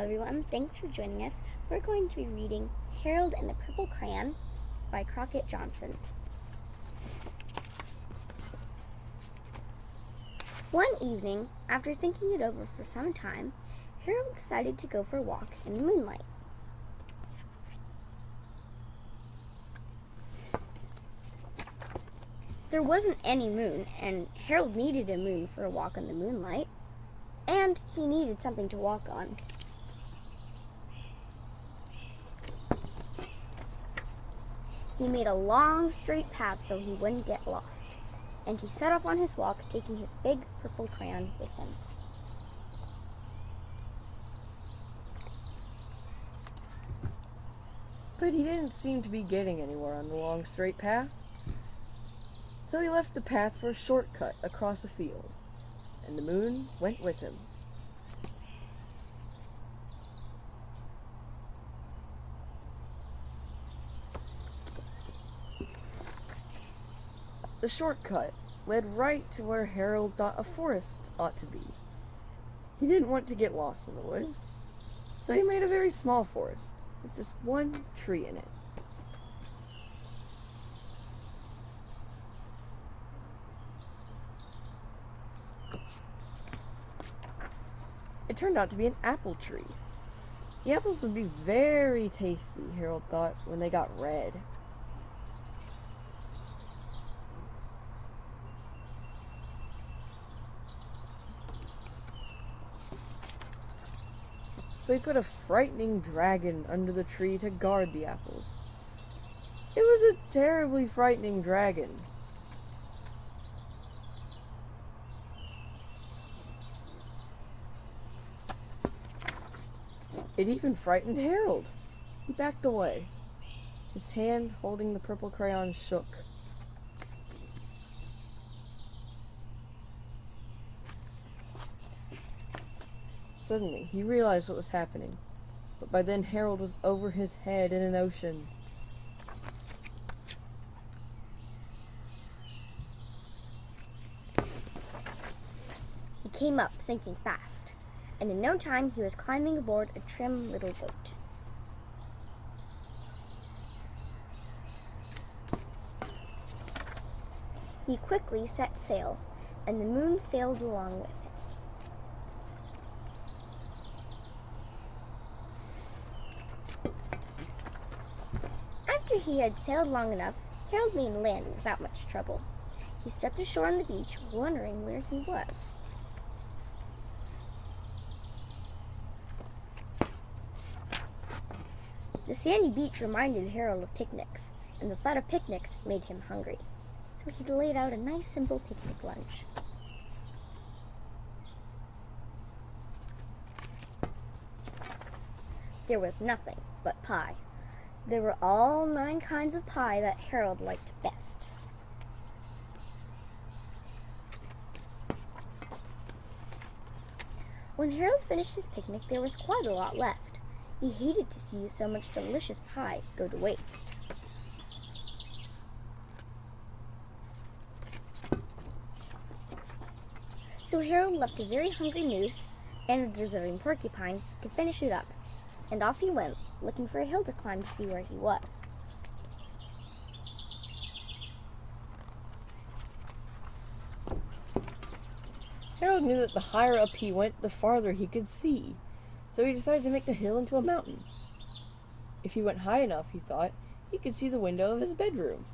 everyone, thanks for joining us. We're going to be reading Harold and the Purple Crayon by Crockett Johnson. One evening, after thinking it over for some time, Harold decided to go for a walk in the moonlight. There wasn't any moon, and Harold needed a moon for a walk in the moonlight, and he needed something to walk on. He made a long, straight path so he wouldn't get lost, and he set off on his walk, taking his big purple crayon with him. But he didn't seem to be getting anywhere on the long, straight path. So he left the path for a shortcut across a field, and the moon went with him. The shortcut led right to where Harold thought a forest ought to be. He didn't want to get lost in the woods, so he made a very small forest with just one tree in it. It turned out to be an apple tree. The apples would be very tasty, Harold thought, when they got red. So he put a frightening dragon under the tree to guard the apples. It was a terribly frightening dragon. It even frightened Harold. He backed away. His hand holding the purple crayon shook. Suddenly, he realized what was happening, but by then Harold was over his head in an ocean. He came up, thinking fast, and in no time he was climbing aboard a trim little boat. He quickly set sail, and the moon sailed along with him. After he had sailed long enough, Harold made land without much trouble. He stepped ashore on the beach, wondering where he was. The sandy beach reminded Harold of picnics, and the thought of picnics made him hungry. So he laid out a nice, simple picnic lunch. There was nothing but pie. There were all 9 kinds of pie that Harold liked best. When Harold finished his picnic, there was quite a lot left. He hated to see so much delicious pie go to waste. So Harold left a very hungry moose and a deserving porcupine to finish it up, and off he went, looking for a hill to climb to see where he was. Harold knew that the higher up he went, the farther he could see, so he decided to make the hill into a mountain. If he went high enough, he thought, he could see the window of his bedroom.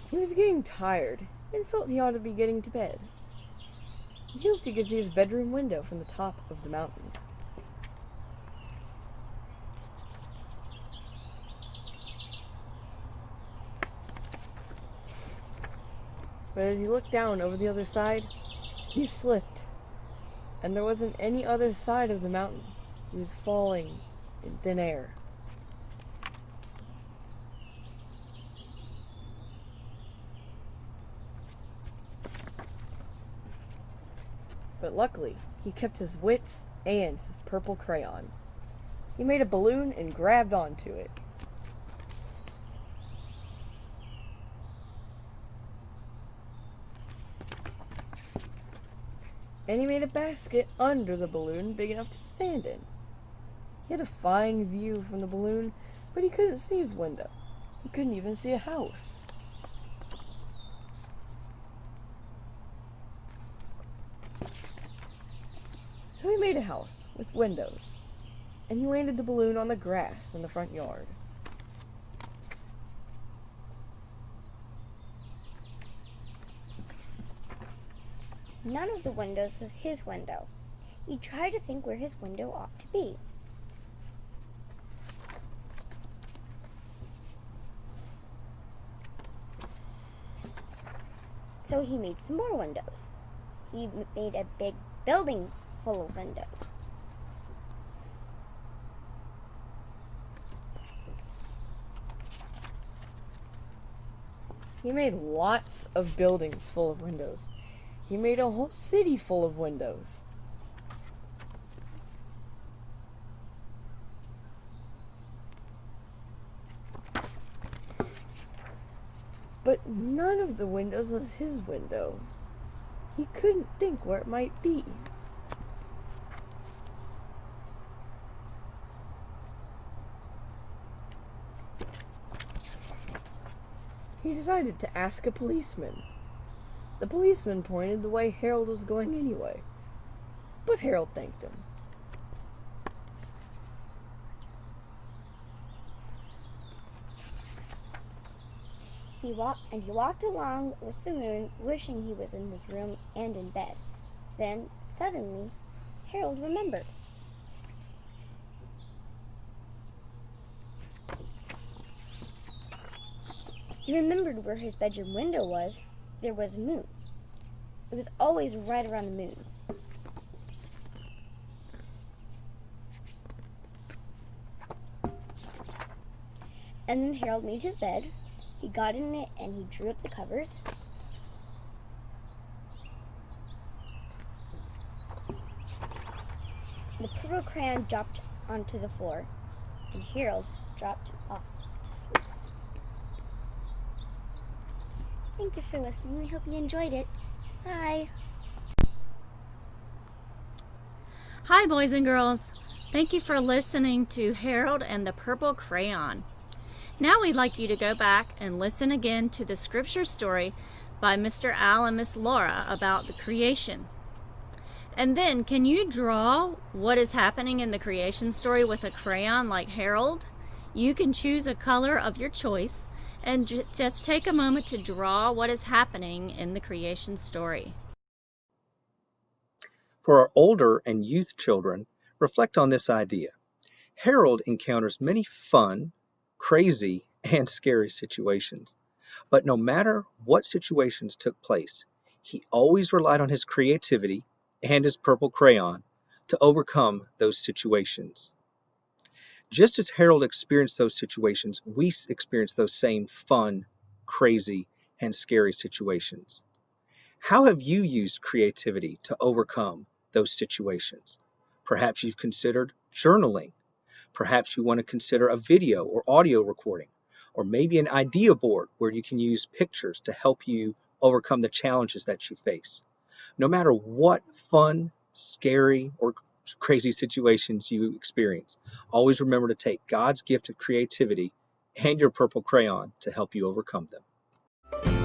He was getting tired and felt he ought to be getting to bed. He hoped he could see his bedroom window from the top of the mountain. But as he looked down over the other side, he slipped, and there wasn't any other side of the mountain. He was falling in thin air. But luckily, he kept his wits and his purple crayon. He made a balloon and grabbed onto it. and he made a basket under the balloon big enough to stand in. He had a fine view from the balloon, but he couldn't see his window. He couldn't even see a house. So he made a house with windows, and he landed the balloon on the grass in the front yard. None of the windows was his window. He tried to think where his window ought to be. So he made some more windows. He made a big building full of windows. He made lots of buildings full of windows. He made a whole city full of windows. But none of the windows was his window. He couldn't think where it might be. He decided to ask a policeman. The policeman pointed the way Harold was going anyway, but Harold thanked him. He walked along with the moon, wishing he was in his room and in bed. Then, suddenly, Harold remembered. He remembered where his bedroom window was. There was a moon. It was always right around the moon. And then Harold made his bed. He got in it and he drew up the covers. The purple crayon dropped onto the floor, and Harold dropped off to sleep. Thank you for listening. I hope you enjoyed it. Bye. Hi, boys and girls. Thank you for listening to Harold and the Purple Crayon. Now we'd like you to go back and listen again to the scripture story by Mr. Al and Miss Laura about the creation. And then, can you draw what is happening in the creation story with a crayon like Harold? You can choose a color of your choice and just take a moment to draw what is happening in the creation story. For our older and youth children, reflect on this idea. Harold encounters many fun, crazy, and scary situations. But no matter what situations took place, he always relied on his creativity and his purple crayon to overcome those situations. Just as Harold experienced those situations, we experience those same fun, crazy, and scary situations. How have you used creativity to overcome those situations? Perhaps you've considered journaling. Perhaps you want to consider a video or audio recording, or maybe an idea board where you can use pictures to help you overcome the challenges that you face. No matter what fun, scary, or crazy situations you experience, always remember to take God's gift of creativity and your purple crayon to help you overcome them.